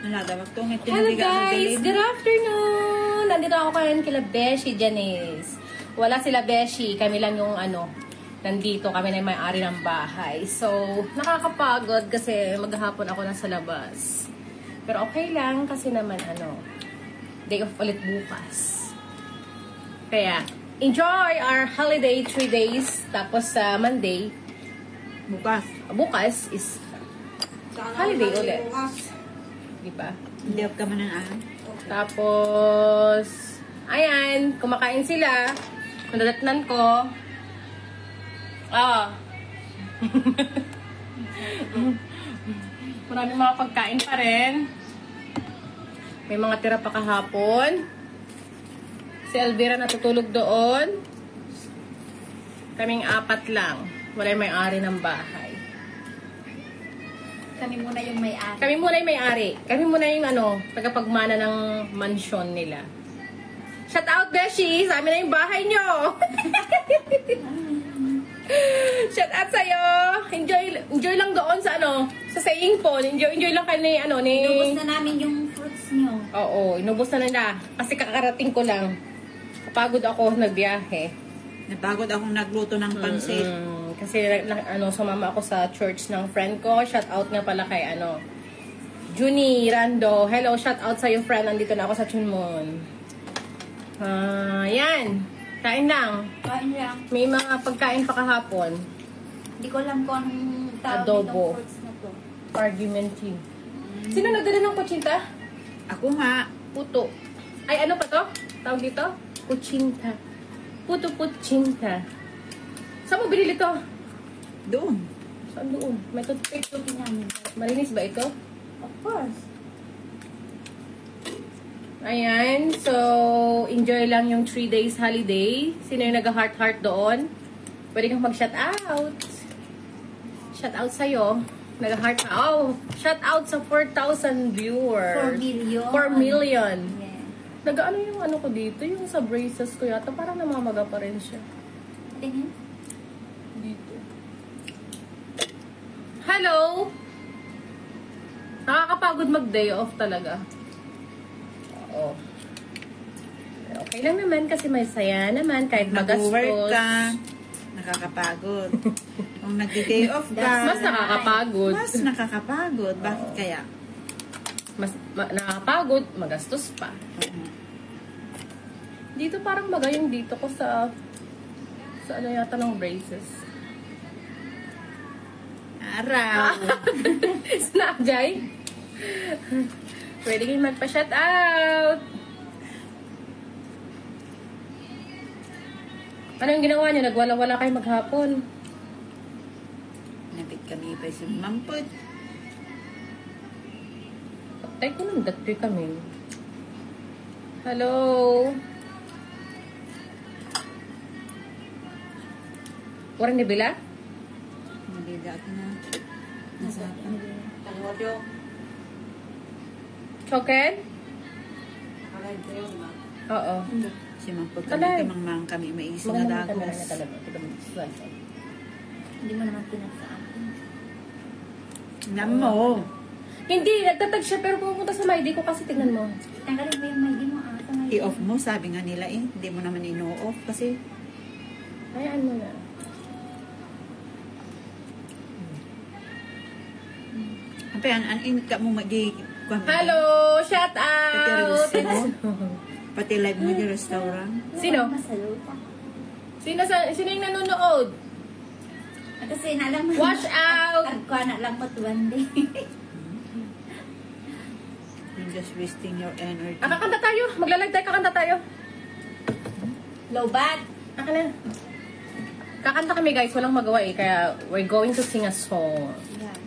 Hello guys! Good afternoon! Nandito ako kayan kila Beshi Janice. Wala sila Beshi. Kami lang yung nandito. Kami na yung may-ari ng bahay. So, nakakapagod kasi maghapon ako nasa labas. Pero okay lang kasi naman day off ulit bukas. Kaya, enjoy our holiday 3 days. Tapos sa Monday, bukas is holiday ulit. Diba? Hindi ka man ng Tapos, ayan, kumakain sila. Nadatnan ko. Maraming mga pagkain pa rin. May mga tira pa kahapon. Si Elvira natutulog doon. Kaming 4 lang. Wala yung may-ari ng bahay. Kami muna yung may-ari. Kami muna yung may-ari. Kami muna yung tagapagmana ng mansyon nila. Shout out, Beshi! Sa amin na yung bahay nyo! Shout out sa'yo! Enjoy lang doon sa sa saying po. Enjoy lang kayo ni Inubos na namin yung fruits nyo. Oo, inubos na nila. Kasi kakarating ko lang. Kapagod ako nagbiyahe. Napagod akong nagluto ng pansit. Kasi sumama ako sa church ng friend ko. Shout out nga pala kay Junie Rando. Hello, shout out sa'yo friend. Nandito na ako sa Chunmon. Yan. Kain lang. Kain lang. May mga pagkain pa kahapon. Hindi ko alam kung anong tawag Adobo. itong fruits na to. Argumenting. Sino nagdala ng kutsinta? Ako nga. Puto. Ay, ano pa to? Tawag dito? Kutsinta. Puto-putsinta. Saan mo binili to? Doon. Saan doon? May toothpick. Namin. Malinis ba ito? Of course. Ayan. So, enjoy lang yung 3 days holiday. Sino yung nag-heart-heart doon? Pwede kang mag-shout out. Shout out sa'yo. Nag-heart na. Oh, shout out sa 4,000 viewers. 4 million. 4 million. Yeah. Nag-ano yung ko dito? Yung sa braces ko yata. Parang namamaga pa rin siya. Tingin. Dito. Hello! Nakakapagod mag-day off talaga. Oo. Okay lang naman kasi may saya naman kahit magastos. Mag-work ka. Nakakapagod. Kung nag-day off ka. Mas nakakapagod. Mas nakakapagod. Bakit kaya? Mas nakakapagod, magastos pa. Dito parang magayong dito ko sa yata ng braces. Araw. Snapjay. Pwede kayo magpa-shout out. Ano yung ginawa niyo? Nagwala-wala kayo maghapon. Napit kami pa sa mampot. Patay ko nang dati kami. Hello? Warang nibila? Nabida ako na. Nasapan. Choken? Oo. Si mampot Alay. kami kamang kami maisip na Maganda dagos. na talaga. Hindi mo naman pinagsabi. Namo. Hindi, nagtatag siya pero pumunta sa MyD ko kasi tignan mo. Tanggalin mo yung may di mo sa may I-off mo, sabi nga nila hindi mo naman ino-off kasi Hayaan mo na. apayan, an ka mo magi Hello! Shout out! Pati live mo di restaurant. Sino? Masaluta. Sino yung nanonood? Kasi nalang mo. Watch out! Kagkuha na lang mo 1 day. You're just wasting your energy. Kakanta tayo. Maglalag tayo. Kakanta tayo. Low bat. Aka na. Kakanta kami guys. Walang magawa eh. Kaya we're going to sing a song. Yeah.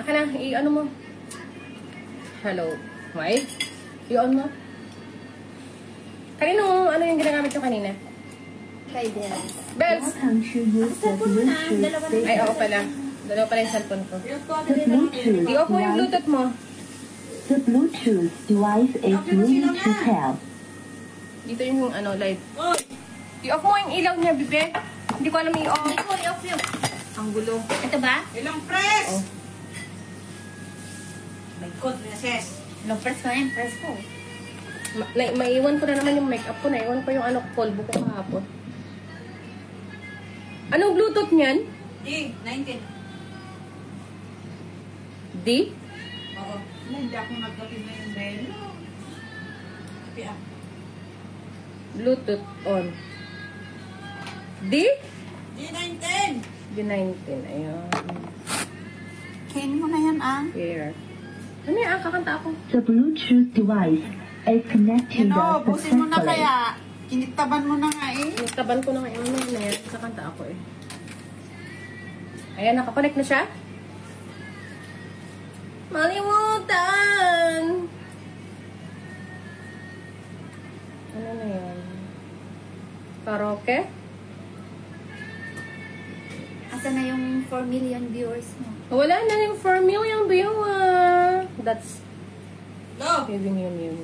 Aka na. I-ano mo. Hello. Wait. I-on mo. Kanino yung ginagamit nyo kanina? Kay Del. Bells! Cellphone mo na. Dalawa na. Ay, oo pala. Dalawa pala yung cellphone ko. Bluetooth I-off mo yung Bluetooth mo. The Bluetooth device is ready to pair. Dito yung live. I-off mo yung ilaw niya, bibe. Hindi ko alam i-off. Hindi ko i-off yun. Ang gulo. Ito ba? Ilang press? Oh. May code na sis. Long press ko yan, press ko. Maiwan ko na naman yung makeup ko. Naiwan ko yung ano, polvo ko kahapon. Anong Bluetooth niyan? D19. D? Oo. Hindi ako nagkapi na yung belo. Kapi ah. Bluetooth on. D? D19. D19. Ayun. Kainin mo na yan ah. Here. Ano yan? Kakanta ako. The Bluetooth device is connected Busin mo na successfully. kaya. Kinitaban mo na nga eh. Nagtaban ko na ngayon na yan. Kakanta ako eh. Ayan, nakakonect na siya. Malimutan! Ano na yan? Karaoke? Asa na yung 4 million viewers mo? Wala na yung 4 million viewer. That's Go! giving yun.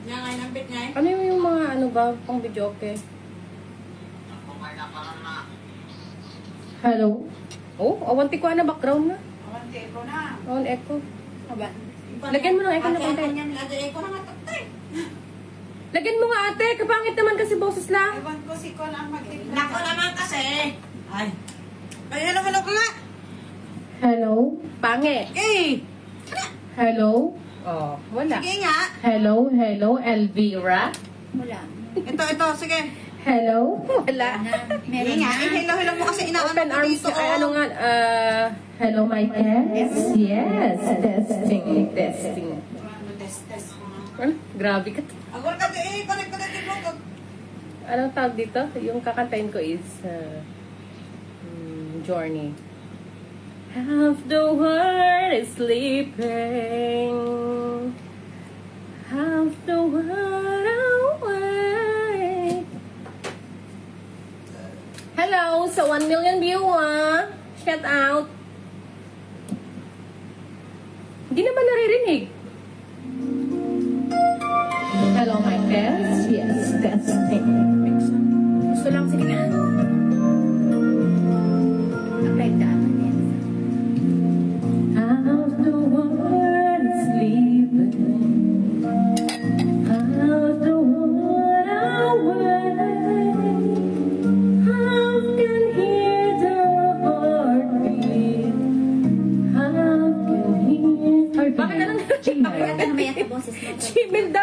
Yan nga, inampit niya eh. Ano yung mga ano ba, pang video okay? Hello? Oh, awanti ko na background na. Awante ko na. On echo. Aba. Lagyan mo ng echo na Ate, konti. ano yan? Lagyan ko na nga tatay. Lagyan mo nga ate, kapangit naman kasi boses lang. Ewan ko si Con ang magtigla. Nako naman kasi. Ay. Ay, hello ka nga. Hello? Pange. Eh! Hello? Oh, wala. Sige nga. Hello, Elvira. Wala. Ito, sige. Hello? Wala. Sige nga. Hello mo kasi inaano Open ko arms. dito. Ay, ano nga, hello, my test? Yes, testing. Test ko nga. Ano? Grabe ka. Agor ka eh. Connect ko na din mo. Anong tawag dito? Yung kakantayin ko is Journey. Half the world is sleeping. Half the world awake. Hello, sa 1 million viewer. Shout out. Hindi naman naririnig. Hello, my friends. Yes, testing. Gusto lang, sige na. Apply ka naman yan. Half the world is sleeping. Half the world awake. Half can hear the heartbeat. Half can hear. Bakit anong Bakit ka naman yan sa boses mo? Gmail daw.